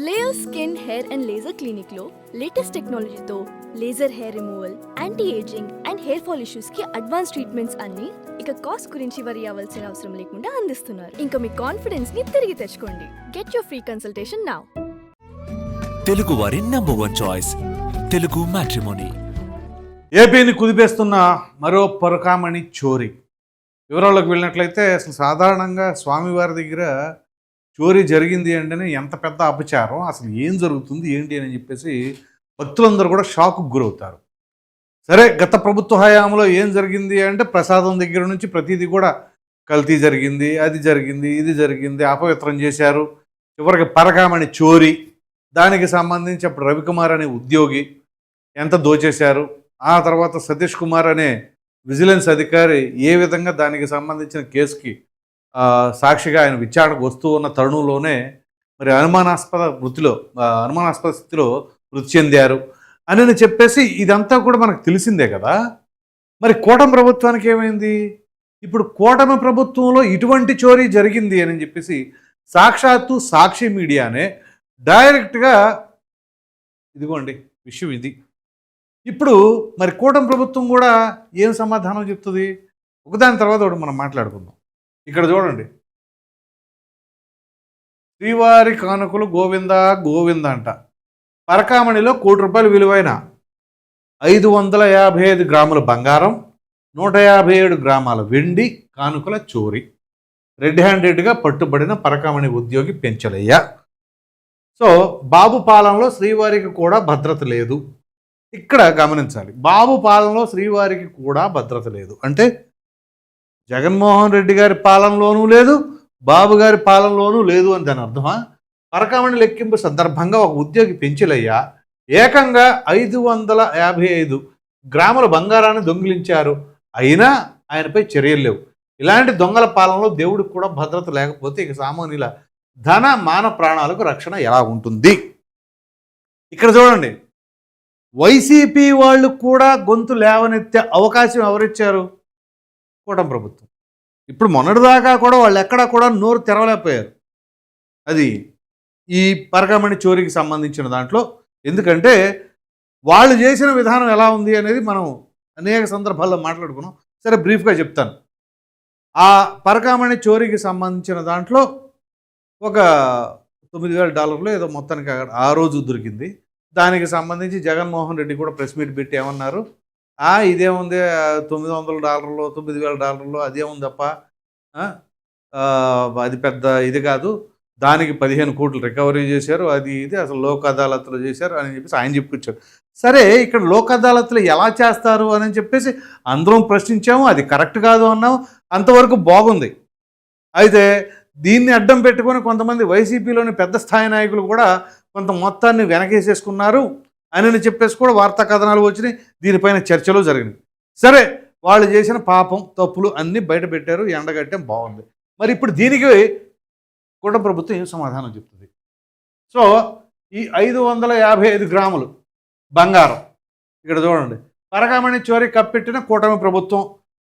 Layer skin hair and laser clinic లో latest టెక్నాలజీతో laser hair removal, anti ageing and hair fall issues కి advance treatments అన్ని ఇక cost గురించి వరి అవ్వాల్సిన అవసరం లేకుండా అందిస్తున్నారు. ఇంకా మీ కాన్ఫిడెన్స్ ని తిరిగి తెచ్చుకోండి. Get your free consultation now. Telugu వారి number one choice Telugu matrimony. ఏపీని కుదిపేస్తున్న మరో పరకామణి చోరీ వివరాల్లోకి వెళ్ళినట్లయితే అసలు సాధారణంగా స్వామివారి దగ్గర చోరీ జరిగింది అంటేనే ఎంత పెద్ద అపచారం, అసలు ఏం జరుగుతుంది ఏంటి అని చెప్పేసి భక్తులందరూ కూడా షాక్కు గురవుతారు. సరే, గత ప్రభుత్వ హయాంలో ఏం జరిగింది అంటే ప్రసాదం దగ్గర నుంచి ప్రతిదీ కూడా కల్తీ జరిగింది, అది జరిగింది, ఇది జరిగింది, అపవిత్రం చేశారు. చివరికి పరకామణి చోరీ, దానికి సంబంధించి అప్పుడు రవికుమార్ అనే ఉద్యోగి ఎంత దోచేశారు, ఆ తర్వాత సతీష్ కుమార్ అనే విజిలెన్స్ అధికారి ఏ విధంగా దానికి సంబంధించిన కేసుకి సాక్షిగా ఆయన విచారణకు వస్తూ ఉన్న తరుణంలోనే మరి అనుమానాస్పద స్థితిలో మృతి చెందారు అని చెప్పేసి ఇదంతా కూడా మనకు తెలిసిందే కదా. మరి కూటమి ప్రభుత్వానికి ఏమైంది? ఇప్పుడు కూటమి ప్రభుత్వంలో ఇటువంటి చోరీ జరిగింది అని చెప్పేసి సాక్షాత్తు సాక్షి మీడియానే డైరెక్ట్గా ఇదిగోండి విషయం ఇది. ఇప్పుడు మరి కూటమి ప్రభుత్వం కూడా ఏం సమాధానం చెప్తుంది? ఒకదాని తర్వాత ఒకటి మనం మాట్లాడుకుందాం. ఇక్కడ చూడండి, శ్రీవారి కానుకలు గోవింద గోవింద అంట. పరకామణిలో ₹1 విలువైన 555 గ్రాముల బంగారం, 157 గ్రామాల వెండి కానుకల చోరీ. రెడ్ హ్యాండెడ్గా పట్టుబడిన పరకామణి ఉద్యోగి పెంచలయ్య. సో బాబు పాలనలో శ్రీవారికి కూడా భద్రత లేదు. ఇక్కడ గమనించాలి, బాబు పాలనలో శ్రీవారికి కూడా భద్రత లేదు అంటే జగన్మోహన్ రెడ్డి గారి పాలనలోనూ లేదు, బాబు గారి పాలనలోనూ లేదు అని దాని అర్థమా? పరకామణి లెక్కింపు సందర్భంగా ఒక ఉద్యోగి పెంచిలయ్య ఏకంగా 555 గ్రాముల బంగారాన్ని దొంగిలించారు. అయినా ఆయనపై చర్యలు లేవు. ఇలాంటి దొంగల పాలనలో దేవుడికి కూడా భద్రత లేకపోతే ఇక సామాన్యుల ధన మాన ప్రాణాలకు రక్షణ ఎలా ఉంటుంది? ఇక్కడ చూడండి, వైసీపీ వాళ్ళు కూడా గొంతు లేవనెత్తే అవకాశం ఎవరిచ్చారు? కూటమి ప్రభుత్వం. ఇప్పుడు మొన్నటిదాకా కూడా వాళ్ళు ఎక్కడా కూడా నోరు తెరవలేకపోయారు అది ఈ పరకామణి చోరీకి సంబంధించిన దాంట్లో. ఎందుకంటే వాళ్ళు చేసిన విధానం ఎలా ఉంది అనేది మనం అనేక సందర్భాల్లో మాట్లాడుకున్నాం. సరే, బ్రీఫ్గా చెప్తాను. ఆ పరకామణి చోరీకి సంబంధించిన దాంట్లో ఒక $9,000 ఏదో మొత్తానికి ఆ రోజు దొరికింది. దానికి సంబంధించి జగన్మోహన్ రెడ్డి కూడా ప్రెస్ మీట్ పెట్టి ఏమన్నారు, ఇదేముంది $900, $9,000 అదేముంది తప్ప, అది పెద్ద ఇది కాదు, దానికి 15 కోట్లు రికవరీ చేశారు, అది ఇది అసలు లోక్ అదాలత్లో చేశారు అని చెప్పేసి ఆయన చెప్పుకొచ్చారు. సరే, ఇక్కడ లోక్ అదాలత్లో ఎలా చేస్తారు అని చెప్పేసి అందరం ప్రశ్నించాము. అది కరెక్ట్ కాదు అన్నాము. అంతవరకు బాగుంది. అయితే దీన్ని అడ్డం పెట్టుకొని కొంతమంది వైసీపీలోని పెద్ద స్థాయి నాయకులు కూడా కొంత మొత్తాన్ని వెనకేసేసుకున్నారు అని చెప్పేసి కూడా వార్తా కథనాలు వచ్చినాయి. దీనిపైన చర్చలు జరిగినాయి. సరే, వాళ్ళు చేసిన పాపం తప్పులు అన్నీ బయట పెట్టారు, ఎండగట్టడం బాగుంది. మరి ఇప్పుడు దీనికి కూటమి ప్రభుత్వం ఏం సమాధానం చెప్తుంది? సో ఈ 555 గ్రాములు బంగారం ఇక్కడ చూడండి, పరకామణి చోరీ కప్పెట్టిన కూటమి ప్రభుత్వం.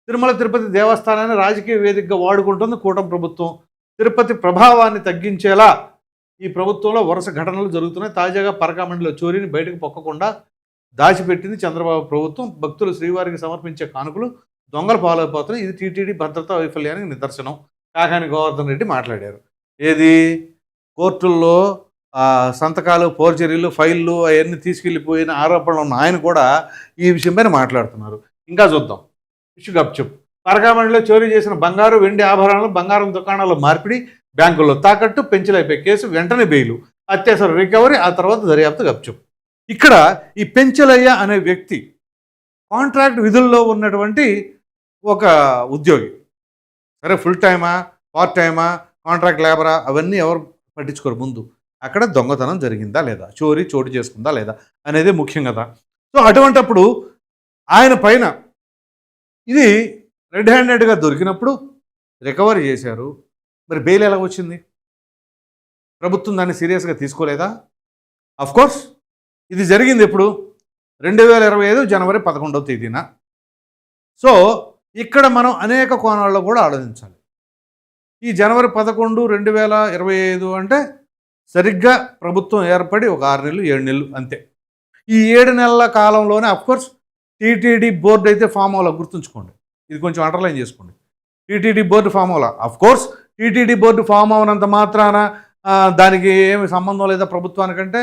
తిరుమల తిరుపతి దేవస్థానాన్ని రాజకీయ వేదికగా వాడుకుంటుంది కూటమి ప్రభుత్వం. తిరుపతి ప్రభావాన్ని తగ్గించేలా ఈ ప్రభుత్వంలో వరుస ఘటనలు జరుగుతున్నాయి. తాజాగా పరకామణిలో చోరీని బయటకు పొక్కకుండా దాచిపెట్టింది చంద్రబాబు ప్రభుత్వం. భక్తులు శ్రీవారికి సమర్పించే కానుకలు దొంగల పాలైపోతున్నాయి. ఇది టీటీడీ భద్రతా వైఫల్యానికి నిదర్శనం. కాకాని గోవర్ధన్ రెడ్డి మాట్లాడారు. ఏది కోర్టుల్లో సంతకాలు, ఫోర్జరీలు, ఫైళ్ళు అవన్నీ తీసుకెళ్ళిపోయిన ఆరోపణలు ఉన్న ఆయన కూడా ఈ విషయంపైన మాట్లాడుతున్నారు. ఇంకా చూద్దాం. చెప్పు. పరకామణిలో చోరీ చేసిన బంగారు, వెండి ఆభరణాలు, బంగారం దుకాణాల్లో మార్పిడి, బ్యాంకుల్లో తాకట్టు, పెంచలైపోయి కేసు, వెంటనే బెయిలు, అత్యవసర రికవరీ, ఆ తర్వాత దర్యాప్తు గప్చుప్. ఇక్కడ ఈ పెంచలయ్య అనే వ్యక్తి కాంట్రాక్ట్ విధుల్లో ఉన్నటువంటి ఒక ఉద్యోగి. సరే, ఫుల్ టైమా, పార్ట్ టైమా, కాంట్రాక్ట్ లేబరా అవన్నీ ఎవరు పట్టించుకోరు. ముందు అక్కడ దొంగతనం జరిగిందా లేదా, చోరీ చోటు చేసుకుందా లేదా అనేది ముఖ్యం కదా. సో అటువంటప్పుడు ఆయన పైన ఇది రెడ్ హ్యాండెడ్గా దొరికినప్పుడు రికవరీ చేశారు. మరి బెయిల్ ఎలా వచ్చింది? ప్రభుత్వం దాన్ని సీరియస్గా తీసుకోలేదా? అఫ్కోర్స్ ఇది జరిగింది ఎప్పుడు? 2025 జనవరి 11వ తేదీన. సో ఇక్కడ మనం అనేక కోణాల్లో కూడా ఆలోచించాలి. ఈ జనవరి 11, 2025 అంటే సరిగ్గా ప్రభుత్వం ఏర్పడి ఒక 6 నెలలు 7 నెలలు అంతే. ఈ 7 నెలల కాలంలోనే అఫ్కోర్స్ టీటీడీ బోర్డు అయితే ఫామ్ అవ్వాలి, గుర్తుంచుకోండి. ఇది కొంచెం అండర్లైన్ చేసుకోండి. టీటీడీ బోర్డు ఫామ్ అవ్వాలి. అఫ్కోర్స్ టీటీడీ బోర్డు ఫామ్ అవనంత మాత్రాన దానికి ఏమి సంబంధం లేదా ప్రభుత్వానికంటే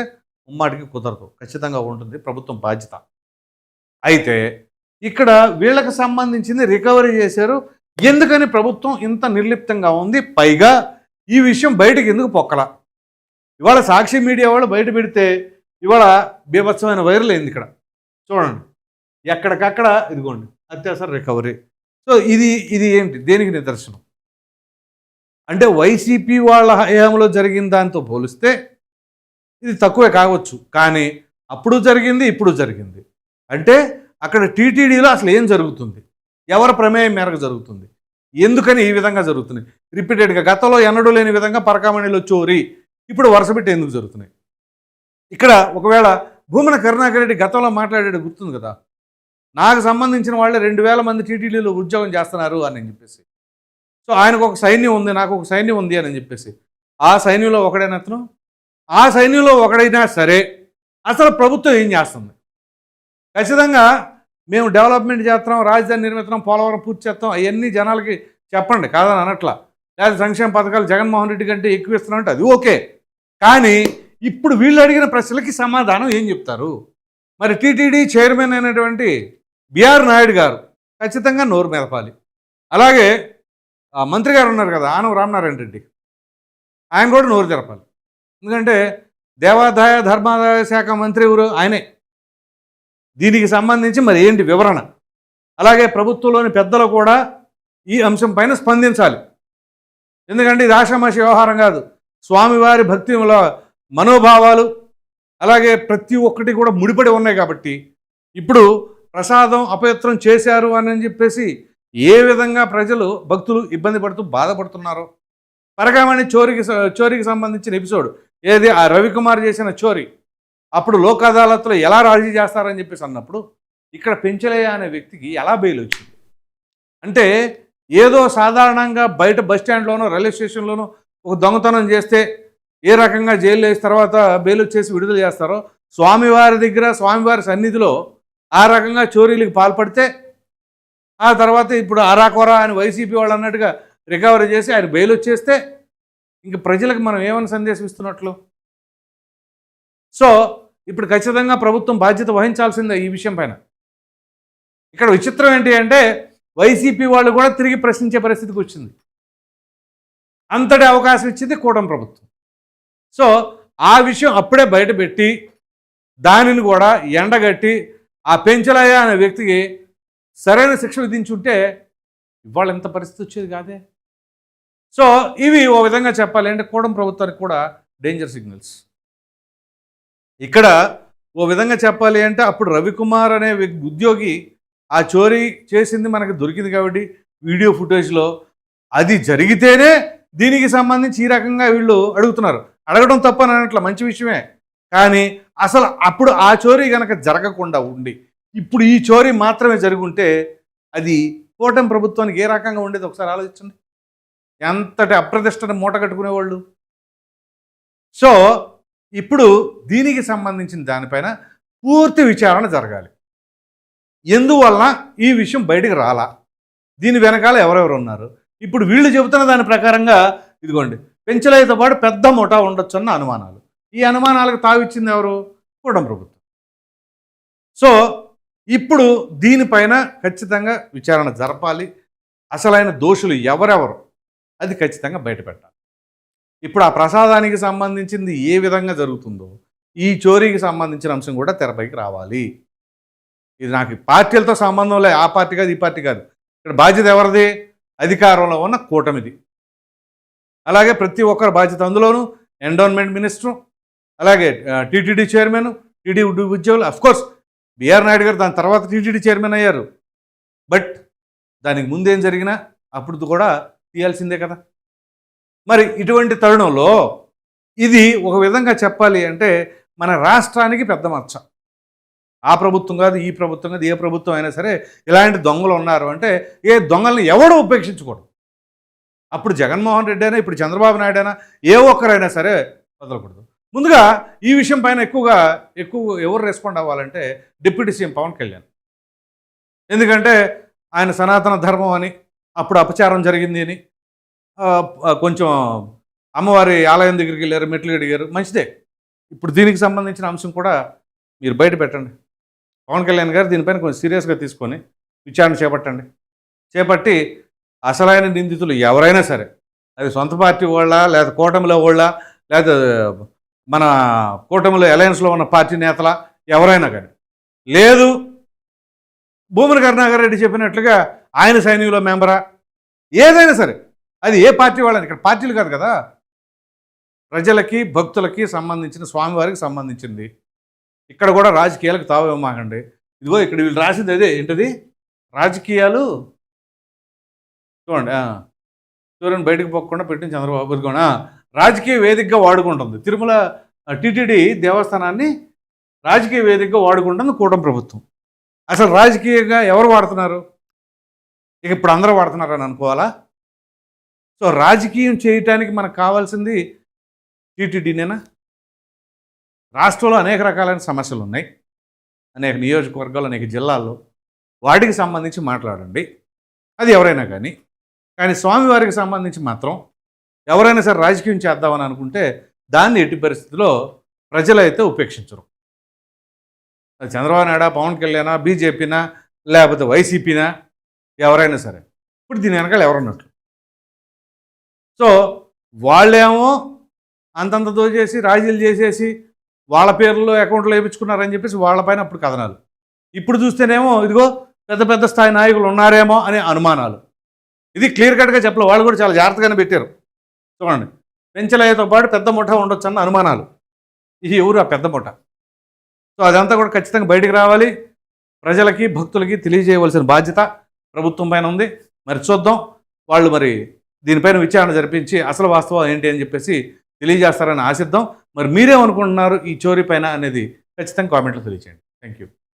ముమ్మాటికి కుదరదు, ఖచ్చితంగా ఉంటుంది ప్రభుత్వం బాధ్యత. అయితే ఇక్కడ వీళ్ళకి సంబంధించింది రికవరీ చేశారు. ఎందుకని ప్రభుత్వం ఇంత నిర్లిప్తంగా ఉంది? పైగా ఈ విషయం బయటకు ఎందుకు పొక్కల? ఇవాళ సాక్షి మీడియా వాళ్ళు బయట పెడితే ఇవాళ బీభత్సమైన వైరల్ అయింది. ఇక్కడ చూడండి, ఎక్కడికక్కడ ఇదిగోండి అత్యవసర రికవరీ. సో ఇది ఏంటి, దేనికి నిదర్శనం అంటే వైసీపీ వాళ్ళ హయాంలో జరిగిన దాంతో పోలిస్తే ఇది తక్కువే కావచ్చు, కానీ అప్పుడు జరిగింది ఇప్పుడు జరిగింది. అంటే అక్కడ టీటీడీలో అసలు ఏం జరుగుతుంది, ఎవరి ప్రమేయం మేరకు జరుగుతుంది, ఎందుకని ఈ విధంగా జరుగుతుంది రిపీటెడ్గా? గతంలో ఎన్నడూ లేని విధంగా పరకామణిలో చోరీ ఇప్పుడు వరుసపెట్టి ఎందుకు జరుగుతున్నాయి? ఇక్కడ ఒకవేళ భూమన కరుణాకర్ రెడ్డి గతంలో మాట్లాడాడు, గుర్తుంది కదా, నాకు సంబంధించిన వాళ్ళే 2000 మంది టీటీడీలో ఉద్యోగం చేస్తున్నారు అని చెప్పేసి. సో ఆయనకు ఒక సైన్యం ఉంది, నాకు ఒక సైన్యం ఉంది అని చెప్పేసి. ఆ సైన్యంలో ఒకడైనా అతను, ఆ సైన్యంలో ఒకడైనా సరే అసలు ప్రభుత్వం ఏం చేస్తుంది? ఖచ్చితంగా మేము డెవలప్మెంట్ చేస్తాం, రాజధాని నిర్మిస్తాం, పోలవరం పూర్తి చేస్తాం, అవన్నీ జనాలకి చెప్పండి, కాదని అనట్లా. లేదా సంక్షేమ పథకాలు జగన్మోహన్ రెడ్డి కంటే ఎక్కువ ఇస్తున్నామంటే అది ఓకే. కానీ ఇప్పుడు వీళ్ళు అడిగిన ప్రశ్నలకి సమాధానం ఏం చెప్తారు? మరి టీటీడీ చైర్మన్ అయినటువంటి బిఆర్ నాయుడు గారు ఖచ్చితంగా నోరు మెదపాలి. అలాగే మంత్రి గారు ఉన్నారు కదా, ఆనవ రామనారాయణ రెడ్డి, ఆయన కూడా నోరు తెరపాలి. ఎందుకంటే దేవాదాయ ధర్మాదాయ శాఖ మంత్రి ఎవరు? ఆయనే. దీనికి సంబంధించి మరి ఏంటి వివరణ? అలాగే ప్రభుత్వంలోని పెద్దలు కూడా ఈ అంశం పైన స్పందించాలి. ఎందుకంటే ఇది ఆషామాషి వ్యవహారం కాదు. స్వామివారి భక్తి మనోభావాలు అలాగే ప్రతి ఒక్కటి కూడా ముడిపడి ఉన్నాయి. కాబట్టి ఇప్పుడు ప్రసాదం అపవిత్రం చేశారు అని చెప్పేసి ఏ విధంగా ప్రజలు భక్తులు ఇబ్బంది పడుతూ బాధపడుతున్నారో, పరకామణి చోరీకి సంబంధించిన ఎపిసోడ్ ఏది, ఆ రవికుమార్ చేసిన చోరీ అప్పుడు లోక్ అదాలత్లో ఎలా రాజీ చేస్తారని చెప్పేసి అన్నప్పుడు ఇక్కడ పెంచలయ్య అనే వ్యక్తికి ఎలా బెయిల్ వచ్చింది? అంటే ఏదో సాధారణంగా బయట బస్టాండ్లోనో రైల్వే స్టేషన్లోనో ఒక దొంగతనం చేస్తే ఏ రకంగా జైలు వేసిన తర్వాత బెయిల్ వచ్చేసి విడుదల చేస్తారో, స్వామివారి దగ్గర స్వామివారి సన్నిధిలో ఆ రకంగా చోరీలకు పాల్పడితే ఆ తర్వాత ఇప్పుడు ఆరాకొరా అని వైసీపీ వాళ్ళు అన్నట్టుగా రికవరీ చేసి ఆయన బెయిల్ వచ్చేస్తే ఇంక ప్రజలకు మనం ఏమని సందేశం ఇస్తున్నట్లు? సో ఇప్పుడు ఖచ్చితంగా ప్రభుత్వం బాధ్యత వహించాల్సిందే ఈ విషయం పైన. ఇక్కడ విచిత్రం ఏంటి అంటే వైసీపీ వాళ్ళు కూడా తిరిగి ప్రశ్నించే పరిస్థితికి వచ్చింది. అంతటి అవకాశం ఇచ్చింది కూటమి ప్రభుత్వం. సో ఆ విషయం అప్పుడే బయటపెట్టి దానిని కూడా ఎండగట్టి ఆ పెంచలయ్య అనే వ్యక్తికి సరైన శిక్ష విధించుంటే ఇవాళ ఎంత పరిస్థితి వచ్చేది కాదే. సో ఇవి ఓ విధంగా చెప్పాలి అంటే కూటమి ప్రభుత్వానికి కూడా డేంజర్ సిగ్నల్స్. ఇక్కడ ఓ విధంగా చెప్పాలి అంటే అప్పుడు రవికుమార్ అనే ఉద్యోగి ఆ చోరీ చేసింది మనకు దొరికింది కాబట్టి వీడియో ఫుటేజ్లో అది జరిగితేనే దీనికి సంబంధించి ఈ రకంగా వీళ్ళు అడుగుతున్నారు. అడగడం తప్పని అన్నట్ల మంచి విషయమే, కానీ అసలు అప్పుడు ఆ చోరీ కనుక జరగకుండా ఉండి ఇప్పుడు ఈ చోరీ మాత్రమే జరుగుంటే అది కూటమి ప్రభుత్వానికి ఏ రకంగా ఉండేది ఒకసారి ఆలోచించండి. ఎంతటి అప్రతిష్టను మూట కట్టుకునేవాళ్ళు. సో ఇప్పుడు దీనికి సంబంధించిన దానిపైన పూర్తి విచారణ జరగాలి. ఎందువలన ఈ విషయం బయటకు రాలా, దీని వెనకాల ఎవరెవరు ఉన్నారు? ఇప్పుడు వీళ్ళు చెబుతున్న దాని ప్రకారంగా ఇదిగోండి పెంచలయ్యతో పాటు పెద్ద ముఠా ఉండొచ్చు అన్న అనుమానాలు. ఈ అనుమానాలకు తావిచ్చింది ఎవరు? కూటమి ప్రభుత్వం. సో ఇప్పుడు దీనిపైన ఖచ్చితంగా విచారణ జరపాలి. అసలైన దోషులు ఎవరెవరు అది ఖచ్చితంగా బయటపెట్టాలి. ఇప్పుడు ఆ ప్రసాదానికి సంబంధించింది ఏ విధంగా జరుగుతుందో ఈ చోరీకి సంబంధించిన అంశం కూడా తెరపైకి రావాలి. ఇది నాకు పార్టీలతో సంబంధం లేదు, ఆ పార్టీ కాదు ఈ పార్టీ కాదు. ఇక్కడ బాధ్యత ఎవరిది? అధికారంలో ఉన్న కూటమిది. అలాగే ప్రతి ఒక్కరి బాధ్యత, అందులోనూ ఎండోన్మెంట్ మినిస్టరు, అలాగే టీటీడీ చైర్మన్, టీడీ ఉద్యోగులు. అఫ్కోర్స్ బిఆర్ నాయుడు గారు దాని తర్వాత టీటీడీ చైర్మన్ అయ్యారు. బట్ దానికి ముందేం జరిగినా అప్పుడు కూడా తీయాల్సిందే కదా. మరి ఇటువంటి తరుణంలో ఇది ఒక విధంగా చెప్పాలి అంటే మన రాష్ట్రానికి పెద్ద మచ్చ. ఆ ప్రభుత్వం కాదు ఈ ప్రభుత్వం కాదు ఏ ప్రభుత్వం అయినా సరే ఇలాంటి దొంగలు ఉన్నారు అంటే ఏ దొంగల్ని ఎవడో ఉపేక్షించకూడదు. అప్పుడు జగన్మోహన్ రెడ్డి అయినా ఇప్పుడు చంద్రబాబు నాయుడు అయినా ఏ ఒక్కరైనా సరే వదలకూడదు. ముందుగా ఈ విషయం పైన ఎక్కువ ఎవరు రెస్పాండ్ అవ్వాలంటే డిప్యూటీ సీఎం పవన్ కళ్యాణ్. ఎందుకంటే ఆయన సనాతన ధర్మం అని, అప్పుడు అపచారం జరిగింది అని, కొంచెం అమ్మవారి ఆలయం దగ్గరికి వెళ్ళారు, మెట్లు అడిగారు, మంచిదే. ఇప్పుడు దీనికి సంబంధించిన అంశం కూడా మీరు బయట పెట్టండి. పవన్ కళ్యాణ్ గారు దీనిపైన కొంచెం సీరియస్గా తీసుకొని విచారణ చేపట్టి అసలైన నిందితులు ఎవరైనా సరే, అది సొంత పార్టీ వాళ్ళ, లేదా కూటమిలో వాళ్ళ, లేదా మన కూటమిలో అలయన్స్లో ఉన్న పార్టీ నేతల, ఎవరైనా కానీ, లేదు భూమన కరుణాకర్ రెడ్డి చెప్పినట్లుగా ఆయన సైన్యంలో మెంబరా, ఏదైనా సరే, అది ఏ పార్టీ వాళ్ళని, ఇక్కడ పార్టీలు కాదు కదా, ప్రజలకి భక్తులకి సంబంధించిన, స్వామివారికి సంబంధించింది. ఇక్కడ కూడా రాజకీయాలకు తావేమాకండి. ఇదిగో ఇక్కడ వీళ్ళు రాసింది అదే, ఏంటది, రాజకీయాలు చూడండి బయటకు పోకుండా పెట్టిన చంద్రబాబు ఇదిగోనా రాజకీయ వేదికగా వాడుకుంటుంది. తిరుమల టీటీడీ దేవస్థానాన్ని రాజకీయ వేదికగా వాడుకుంటుంది కూటమి ప్రభుత్వం. అసలు రాజకీయంగా ఎవరు వాడుతున్నారు? ఇక ఇప్పుడు అందరూ వాడుతున్నారని అనుకోవాలా? సో రాజకీయం చేయటానికి మనకు కావాల్సింది టీటీడీనేనా? రాష్ట్రంలో అనేక రకాలైన సమస్యలు ఉన్నాయి, అనేక నియోజకవర్గాలు, అనేక జిల్లాల్లో. వాటికి సంబంధించి మాట్లాడండి, అది ఎవరైనా కానీ స్వామివారికి సంబంధించి మాత్రం ఎవరైనా సరే రాజకీయం చేద్దామని అనుకుంటే దాన్ని ఎట్టి పరిస్థితిలో ప్రజలైతే ఉపేక్షించరు. అది చంద్రబాబు నాయుడు, పవన్ కళ్యాణ్, బీజేపీనా, లేకపోతే వైసీపీనా, ఎవరైనా సరే. ఇప్పుడు దీని వెనకాల ఎవరున్నట్లు. సో వాళ్ళేమో అంతంత దోచేసి రాజీలు చేసేసి వాళ్ళ పేర్లలో అకౌంట్లో వేయించుకున్నారని చెప్పేసి వాళ్ళపైన అప్పుడు కథనాలు. ఇప్పుడు చూస్తేనేమో ఇదిగో పెద్ద పెద్ద స్థాయి నాయకులు ఉన్నారేమో అనే అనుమానాలు. ఇది క్లియర్ కట్గా చెప్పలే, వాళ్ళు కూడా చాలా జాగ్రత్తగానే పెట్టారు. చూడండి, పెంచలయ్యతో పాటు పెద్ద ముఠా ఉండొచ్చు అన్న అనుమానాలు. ఇది ఎవరు ఆ పెద్ద ముఠా? సో అదంతా కూడా ఖచ్చితంగా బయటికి రావాలి. ప్రజలకి భక్తులకి తెలియజేయవలసిన బాధ్యత ప్రభుత్వం పైన ఉంది. మరి చూద్దాం, వాళ్ళు మరి దీనిపైన విచారణ జరిపించి అసలు వాస్తవం ఏంటి అని చెప్పేసి తెలియజేస్తారని ఆశిద్దాం. మరి మీరేమనుకుంటున్నారు ఈ చోరీ పైన అనేది ఖచ్చితంగా కామెంట్లో తెలియజేయండి. Thank you.